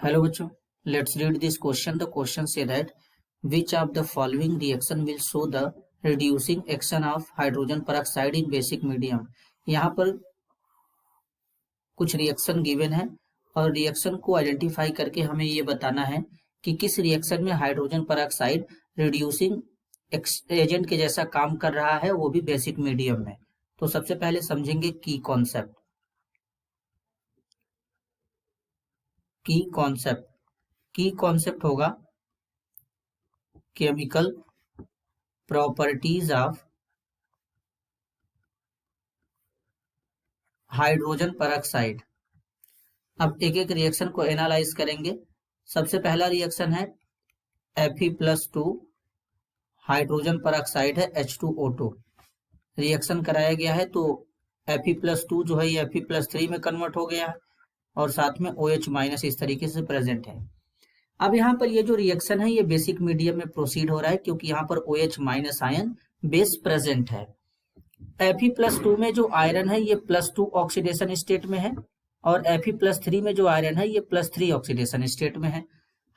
Hello बच्चों, let's read this question. The question say that which of the following reaction will show the reducing action of hydrogen peroxide in basic medium. यहाँ पर कुछ reaction given है और reaction को identify करके हमें ये बताना है कि किस रिएक्शन में हाइड्रोजन पेरोक्साइड रिड्यूसिंग एजेंट के जैसा काम कर रहा है, वो भी बेसिक मीडियम में। तो सबसे पहले समझेंगे की कॉन्सेप्ट। की कॉन्सेप्ट होगा chemical properties of hydrogen peroxide. अब एक एक रिएक्शन को एनालाइज करेंगे। सबसे पहला रिएक्शन है Fe+2 हाइड्रोजन पेरोक्साइड है H2O2 रिएक्शन कराया गया है, तो Fe+2 जो है ये Fe+3 में कन्वर्ट हो गया है और साथ में OH- इस तरीके से प्रेजेंट है। अब यहाँ पर ये जो रिएक्शन है ये बेसिक मीडियम में प्रोसीड हो रहा है क्योंकि यहाँ पर OH- आयन बेस प्रेजेंट है। Fe+2 में जो आयरन है ये +2 ऑक्सीडेशन स्टेट में है और Fe+3 में जो आयरन है ये +3 ऑक्सीडेशन स्टेट में है।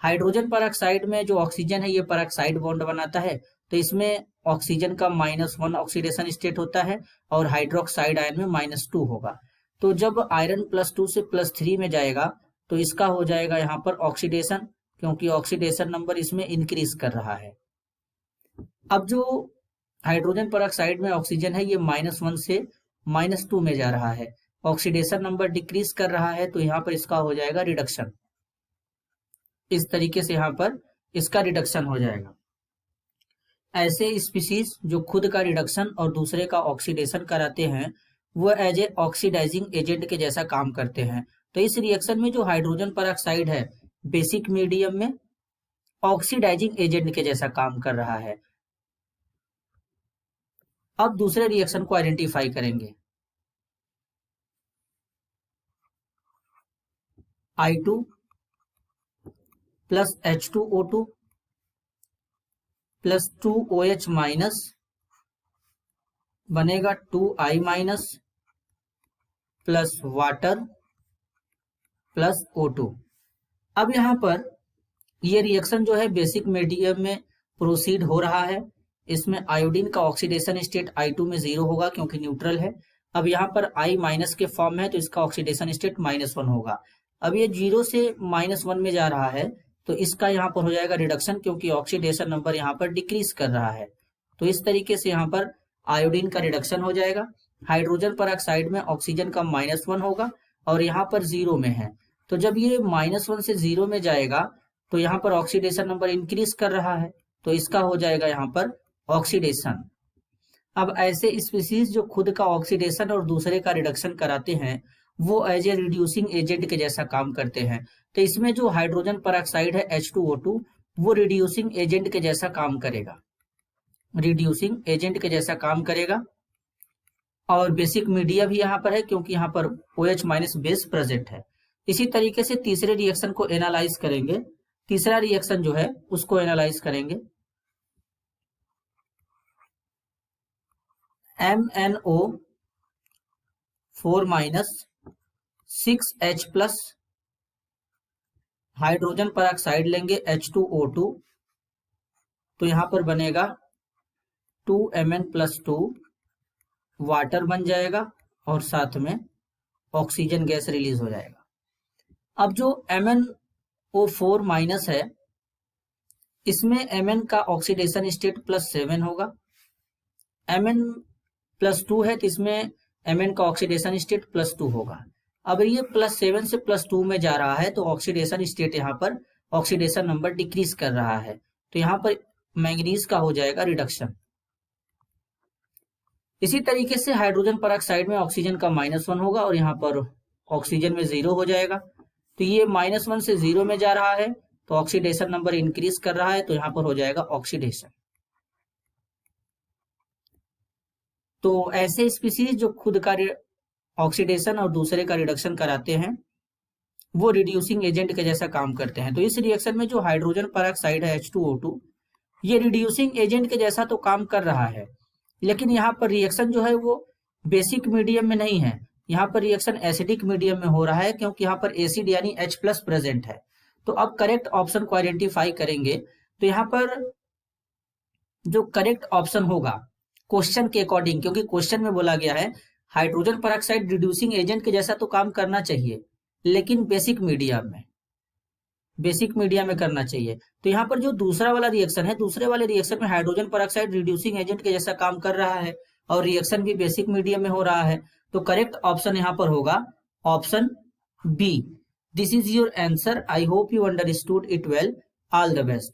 हाइड्रोजन पेरोक्साइड में जो ऑक्सीजन है ये पेरोक्साइड बॉन्ड बनाता है, तो इसमें ऑक्सीजन का -1 ऑक्सीडेशन स्टेट होता है और हाइड्रोक्साइड आयन में -2 होगा। तो जब आयरन +2 से +3 में जाएगा तो इसका हो जाएगा यहाँ पर ऑक्सीडेशन, क्योंकि ऑक्सीडेशन नंबर इसमें इंक्रीज कर रहा है। अब जो हाइड्रोजन पेरोक्साइड में ऑक्सीजन है ये -1 से -2 में जा रहा है, ऑक्सीडेशन नंबर डिक्रीज कर रहा है, तो यहाँ पर इसका हो जाएगा रिडक्शन। इस तरीके से यहाँ पर इसका रिडक्शन हो जाएगा। ऐसे स्पीसीज जो खुद का रिडक्शन और दूसरे का ऑक्सीडेशन कराते हैं वो एज ए ऑक्सीडाइजिंग एजेंट के जैसा काम करते हैं। तो इस रिएक्शन में जो हाइड्रोजन पेरोक्साइड है बेसिक मीडियम में ऑक्सीडाइजिंग एजेंट के जैसा काम कर रहा है। अब दूसरे रिएक्शन को आइडेंटिफाई करेंगे। I2 plus H2O2 plus 2OH- बनेगा 2I- plus water plus O2। अब यहाँ पर ये रिएक्शन जो है बेसिक मीडियम में प्रोसीड हो रहा है। इसमें आयोडीन का ऑक्सीडेशन स्टेट I2 में 0 होगा क्योंकि न्यूट्रल है। अब यहाँ पर I- के फॉर्म में है तो इसका ऑक्सीडेशन स्टेट -1 होगा। अब ये 0 से -1 में जा रहा है तो इसका यहाँ पर हो जाएगा रिडक्शन, क्योंकि ऑक्सीडेशन नंबर यहाँ पर डिक्रीज कर रहा है। तो इस तरीके से यहाँ पर आयोडीन का रिडक्शन हो जाएगा। हाइड्रोजन पेरोक्साइड में ऑक्सीजन का -1 होगा और यहाँ पर 0 में है, तो जब ये -1 से 0 में जाएगा तो यहाँ पर ऑक्सीडेशन नंबर इंक्रीज कर रहा है, तो इसका हो जाएगा यहाँ पर ऑक्सीडेशन। अब ऐसे स्पीसीज जो खुद का ऑक्सीडेशन और दूसरे का रिडक्शन कराते हैं वो एज ए रिड्यूसिंग एजेंट के जैसा काम करते हैं। तो इसमें जो हाइड्रोजन पेरोक्साइड है H2O2 वो रिड्यूसिंग एजेंट के जैसा काम करेगा, रिड्यूसिंग एजेंट के जैसा काम करेगा। और बेसिक मीडिया भी यहाँ पर है क्योंकि यहाँ पर OH- बेस प्रेजेंट है। इसी तरीके से तीसरे रिएक्शन को एनालाइज करेंगे। तीसरा रिएक्शन जो है उसको एनालाइज करेंगे। MnO4- 6H+ हाइड्रोजन पेरोक्साइड लेंगे H2O2, तो यहाँ पर बनेगा 2Mn+2 वाटर बन जाएगा और साथ में ऑक्सीजन गैस रिलीज हो जाएगा। अब जो MnO4- है इसमें Mn का ऑक्सीडेशन स्टेट +7 होगा। Mn+2 है तो इसमें Mn का ऑक्सीडेशन स्टेट +2 होगा। अब ये +7 से +2 में जा रहा है तो ऑक्सीडेशन स्टेट यहाँ पर ऑक्सीडेशन नंबर डिक्रीज कर रहा है, तो यहाँ पर मैंगनीज का हो जाएगा रिडक्शन। इसी तरीके से हाइड्रोजन पेरोक्साइड में ऑक्सीजन का -1 होगा और यहाँ पर ऑक्सीजन में 0 हो जाएगा, तो ये -1 से 0 में जा रहा है तो ऑक्सीडेशन नंबर इंक्रीज कर रहा है, तो यहाँ पर हो जाएगा ऑक्सीडेशन। तो ऐसे स्पीसीज जो खुद का ऑक्सीडेशन और दूसरे का रिडक्शन कराते हैं वो रिड्यूसिंग एजेंट के जैसा काम करते हैं। तो इस रिएक्शन में जो हाइड्रोजन पेरोक्साइड है H2O2 ये रिड्यूसिंग एजेंट के जैसा तो काम कर रहा है, लेकिन यहाँ पर रिएक्शन जो है वो बेसिक मीडियम में नहीं है, यहाँ पर रिएक्शन एसिडिक मीडियम में हो रहा है क्योंकि यहाँ पर एसिड यानी H+ प्रेजेंट है। तो अब करेक्ट ऑप्शन को आइडेंटिफाई करेंगे, तो यहाँ पर जो करेक्ट ऑप्शन होगा क्वेश्चन के अकॉर्डिंग, क्योंकि क्वेश्चन में बोला गया है हाइड्रोजन पेरोक्साइड रिड्यूसिंग एजेंट के जैसा तो काम करना चाहिए, लेकिन बेसिक मीडिया में करना चाहिए। तो यहाँ पर जो दूसरा वाला रिएक्शन है, दूसरे वाले रिएक्शन में हाइड्रोजन पेरोक्साइड रिड्यूसिंग एजेंट के जैसा काम कर रहा है और रिएक्शन भी बेसिक मीडियम में हो रहा है। तो करेक्ट ऑप्शन यहाँ पर होगा option B. This is your answer. I hope you understood it well. All the best.